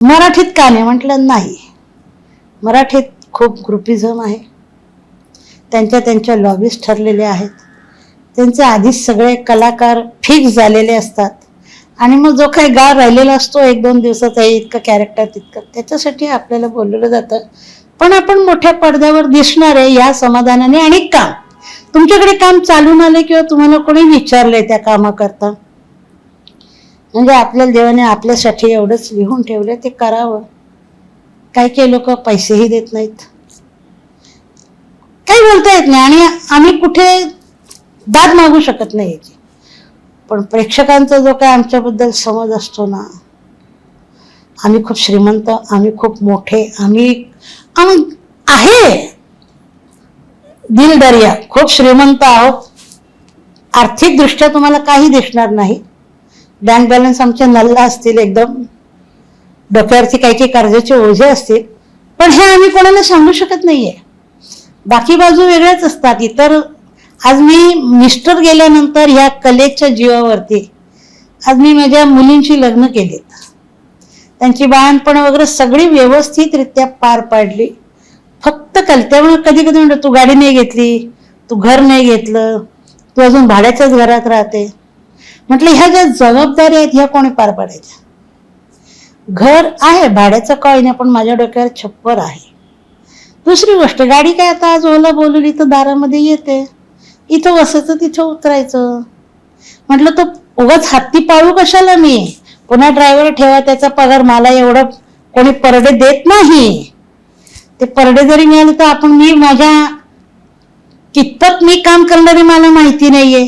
मराठीत का नाही म्हटलं नाही, मराठीत खूप ग्रुपिझम आहे, त्यांच्या लॉबीज ठरलेले आहेत, त्यांचे आधीच सगळे कलाकार फिक्स झालेले असतात आणि मग जो काही गाव राहिलेला असतो 1-2 दिवसाचा इतकं कॅरेक्टर तितकं त्याच्यासाठी आपल्याला बोलवलं जातं. पण आपण मोठ्या पडद्यावर दिसणार आहे या समाधानाने. आणि काम तुमच्याकडे काम चालून आले किंवा तुम्हाला कोणी विचारलंय त्या कामाकरता, म्हणजे आपल्याला देवाने आपल्यासाठी एवढंच लिहून ठेवलं ते करावं. काही लोक पैसेही देत नाहीत, काही बोलता येत नाही आणि आम्ही कुठे दाद मागू शकत नाही याची. पण प्रेक्षकांचा जो काय आमच्याबद्दल समज असतो ना, आम्ही खूप श्रीमंत, आम्ही खूप मोठे, आम्ही आहे दिल दर्या, खूप श्रीमंत आहोत. आर्थिक दृष्ट्या तुम्हाला काही दिसणार नाही, बँक बॅलन्स आमचे नल्ला असतील, एकदम डोक्यावरती काही कर्जाचे ओझे असतील, पण हे आम्ही कोणाला सांगू शकत नाहीये. बाकी बाजू वेगळ्याच असतात. इतर आज मी मिस्टर गेल्यानंतर ह्या कलेच्या जीवावरती आज मी माझ्या मुलींची लग्न केलीत, त्यांची बाळणपण वगैरे सगळी व्यवस्थितरित्या पार पाडली. फक्त त्यामुळे कधी कधी म्हणतो तू गाडी नाही घेतली, तू घर नाही घेतलं, तू अजून भाड्याच्याच घरात राहते. म्हटलं ह्या ज्या जबाबदाऱ्या आहेत ह्या कोणी पार पाडायच्या. घर आहे भाड्याचं काही नाही, पण माझ्या डोक्यावर छप्पर आहे. दुसरी गोष्ट, गाडी काय आता आज ओला बोलवली तर दारामध्ये येते, इथं बसायचं तिथं उतरायचं. म्हटलं तो उगाच हत्ती पाळू कशाला मी, पुन्हा ड्रायव्हर ठेवा, त्याचा पगार मला एवढं कोणी परडे देत नाही. ते परडे जरी मिळाले तर आपण मी माझ्या कितपत मी काम करणारी मला माहिती नाहीये,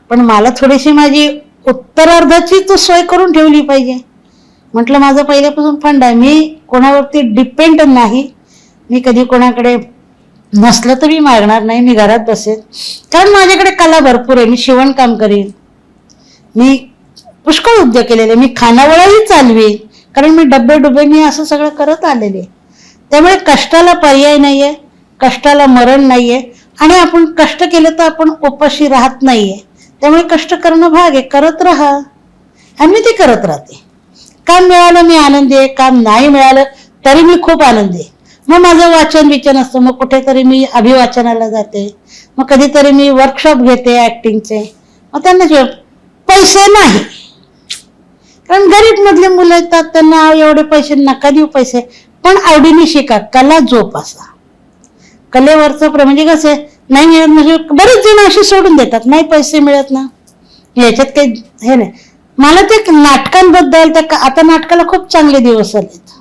पण मला थोडीशी माझी उत्तरार्धाची तो सोय करून ठेवली पाहिजे. म्हटलं माझं पहिल्यापासून फंड आहे, मी कोणावरती डिपेंड नाही. मी कधी कोणाकडे नसलं तर मी मागणार नाही, मी घरात बसेल, कारण माझ्याकडे कला भरपूर आहे. मी शिवणकाम करीन, मी पुष्कळ उद्योग केलेले, मी खानावळही चालवीन, कारण मी डब्बे मी असं सगळं करत आलेले. त्यामुळे कष्टाला पर्याय नाहीये, कष्टाला मरण नाहीये, आणि आपण कष्ट केलं तर आपण उपाशी राहत नाहीये. त्यामुळे कष्ट करणं भाग आहे, करत राहा. आणि मी ते करत राहते. काम मिळालं मी आनंदी आहे, काम नाही मिळालं तरी मी खूप आनंदी आहे. मग माझं वाचन असतं, मग कुठेतरी मी अभिवाचनाला जाते, मग कधीतरी मी वर्कशॉप घेते ऍक्टिंगचे. मग त्यांना पैसे नाही, कारण गरीब मधले मुलं येतात, त्यांना एवढे पैसे नका देऊ पैसे, पण आवडीने शिका, कला जोपासा. कलेवरचं म्हणजे कसं नाही मिळत म्हणजे बरेच जण अशी सोडून देतात, नाही पैसे मिळत ना, याच्यात काही हे नाही. मला ते नाटकांबद्दल आता नाटकाला खूप चांगले दिवस आलेत,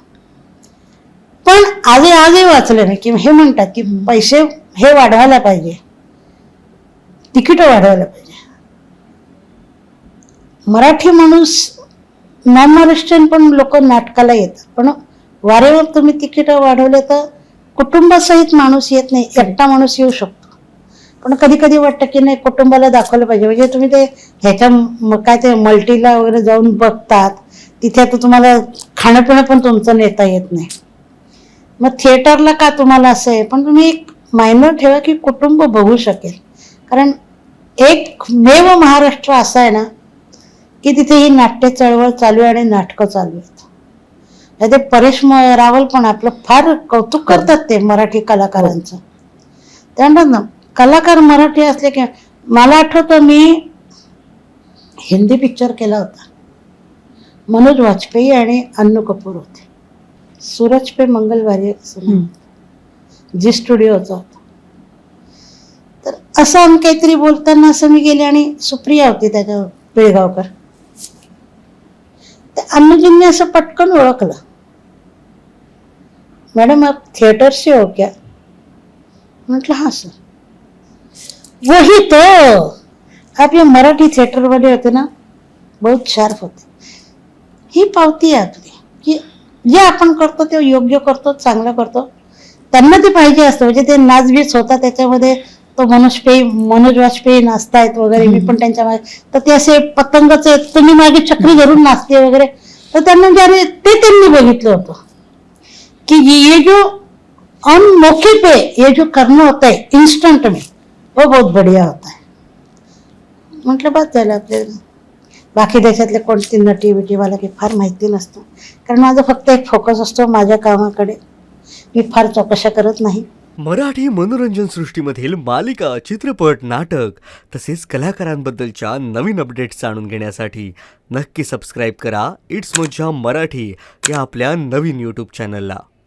पण आजही वाचले नाही की हे म्हणतात की पैसे हे वाढवायला पाहिजे, तिकीट वाढवायला पाहिजे. मराठी माणूस नॉन महाराष्ट्रीयन पण लोक नाटकाला येतात, पण वारेवर तुम्ही तिकीट वाढवले तर कुटुंबासहित माणूस येत नाही, एकटा माणूस येऊ शकतो. पण कधी कधी वाटतं की नाही कुटुंबाला दाखवलं पाहिजे. म्हणजे तुम्ही ते ह्याच्या काय ते मल्टीला वगैरे जाऊन बघतात, तिथे आता तुम्हाला खाणं पिणं पण तुमचं नेता येत नाही. मग थिएटरला का तुम्हाला असं आहे, पण तुम्ही एक मायनर ठेवा की कुटुंब बघू शकेल. कारण एक मेव महाराष्ट्र असा आहे ना की तिथे ही नाट्य चळवळ चालू आहे आणि नाटकं चालू आहेत. ते परेश रावल पण आपलं फार कौतुक करतात ते मराठी कलाकारांचं. त्यानंतर ना कलाकार मराठी असले की मला आठवतं मी हिंदी पिक्चर केला होता, मनोज वाजपेयी आणि अन्नू कपूर होते, सूरज पे मंगलवारी जी स्टुडिओचा होता. तर असं आम्ही काहीतरी बोलताना असं मी गेले आणि सुप्रिया होती त्याच्या पिळगावकर, अन्नूजींनी असं पटकन ओळखलं, मैडम आप थिएटर से हो क्या? म्हटलं हाँ सर. वही तो आप ये मराठी थिएटर वाले होते ना, बहुत शार्प होते. ही पावती आहे आपली की जे आपण करतो ते योग्य करतो, चांगलं करतो. त्यांना ते पाहिजे असतं. म्हणजे ते नाचबीच होता त्याच्यामध्ये, तो मनोज वाजपेयी नाचतायत वगैरे, मी पण त्यांच्या मागे, तर ते असे पतंगच तुम्ही मागे चक्री धरून नाचते वगैरे, तर त्यांना ज्याने ते त्यांनी बघितलं होतं कि ये जो ऑन मौके पे ये जो करना होता है इंस्टेंट में, वो बहुत बढ़िया होता है. म्हटलं बात झालं आपल्याला. बाकी देशातले कोणती नटी बिटी मला काही फार माहिती नसतं, कारण माझं फक्त एक फोकस असतो माझ्या कामाकडे. मी फार चौकशा करत नाही. मराठी मनोरंजन सृष्टीमधील मालिका, चित्रपट, नाटक तसेच कलाकारांबद्दलच्या नवीन अपडेट्स जाणून घेण्यासाठी नक्की सबस्क्राईब करा इट्स मज्जा मराठी या आपल्या नवीन यूट्यूब चॅनलला.